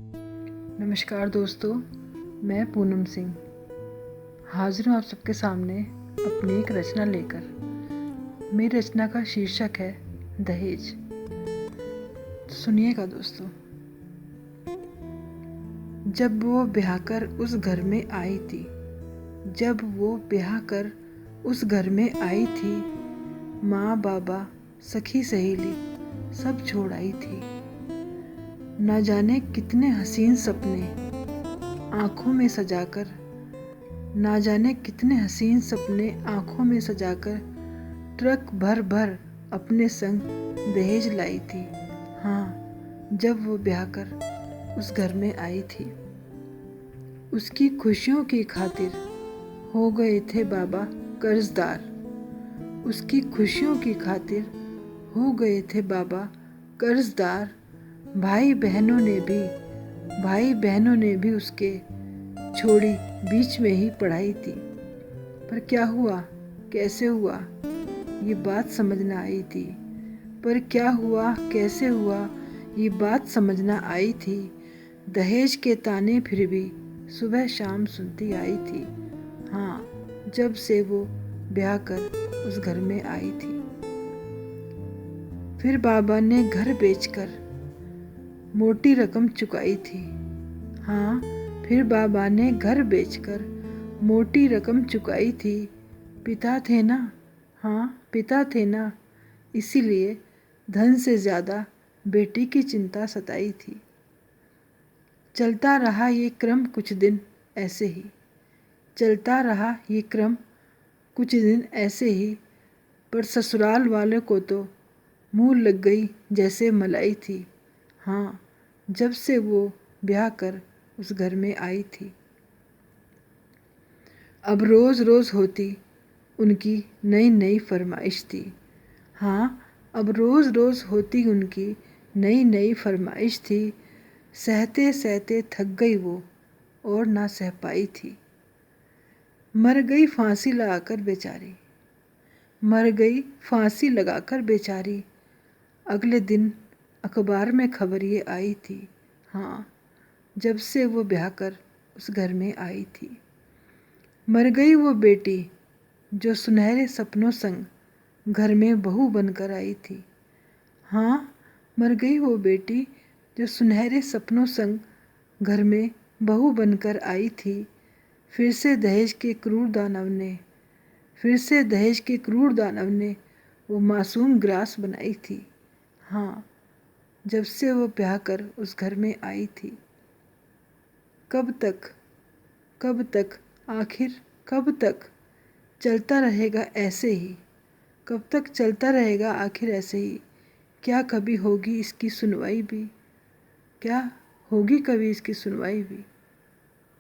नमस्कार दोस्तों, मैं पूनम सिंह हाजिर हूँ आप सबके सामने अपनी एक रचना लेकर। मेरी रचना का शीर्षक है दहेज। तो सुनिएगा दोस्तों। जब वो ब्याह कर उस घर में आई थी, जब वो ब्याह कर उस घर में आई थी, माँ बाबा सखी सहेली सब छोड़ आई थी। ना जाने कितने हसीन सपने आँखों में सजाकर, ना जाने कितने हसीन सपने आँखों में सजाकर ट्रक भर भर अपने संग दहेज लाई थी। हाँ, जब वो ब्याह कर उस घर में आई थी। उसकी खुशियों की खातिर हो गए थे बाबा कर्जदार। उसकी खुशियों की खातिर हो गए थे बाबा कर्जदार। भाई बहनों ने भी उसके छोड़ी बीच में ही पढ़ाई थी। पर क्या हुआ, कैसे हुआ, ये बात समझ न आई थी। पर क्या हुआ, कैसे हुआ, ये बात समझ न आई थी। दहेज के ताने फिर भी सुबह शाम सुनती आई थी। हाँ, जब से वो ब्याह कर उस घर में आई थी। फिर बाबा ने घर बेचकर मोटी रकम चुकाई थी। हाँ, फिर बाबा ने घर बेचकर मोटी रकम चुकाई थी। पिता थे ना, हाँ पिता थे ना, इसीलिए धन से ज़्यादा बेटी की चिंता सताई थी। चलता रहा ये क्रम कुछ दिन ऐसे ही, चलता रहा ये क्रम कुछ दिन ऐसे ही। पर ससुराल वाले को तो मुँह लग गई जैसे मलाई थी। हाँ, जब से वो ब्याह कर उस घर में आई थी। अब रोज़ रोज़ होती उनकी नई नई फरमाइश थी। हाँ, अब रोज़ रोज़ होती उनकी नई नई फरमाइश थी। सहते सहते थक गई वो और ना सह पाई थी। मर गई फांसी लगाकर बेचारी, मर गई फांसी लगाकर बेचारी। अगले दिन अखबार में खबर ये आई थी। हाँ, जब से वो ब्याह कर उस घर में आई थी। मर गई वो बेटी जो सुनहरे सपनों संग घर में बहू बनकर आई थी। हाँ, मर गई वो बेटी जो सुनहरे सपनों संग घर में बहू बनकर आई थी। फिर से दहेज के क्रूर दानव ने, फिर से दहेज के क्रूर दानव ने वो मासूम ग्रास बनाई थी। हाँ, जब से वो ब्याह कर उस घर में आई थी। कब तक, कब तक, आखिर कब तक चलता रहेगा ऐसे ही, कब तक चलता रहेगा आखिर ऐसे ही। क्या कभी होगी इसकी सुनवाई भी, क्या होगी कभी इसकी सुनवाई भी।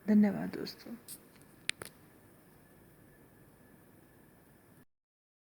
धन्यवाद दोस्तों।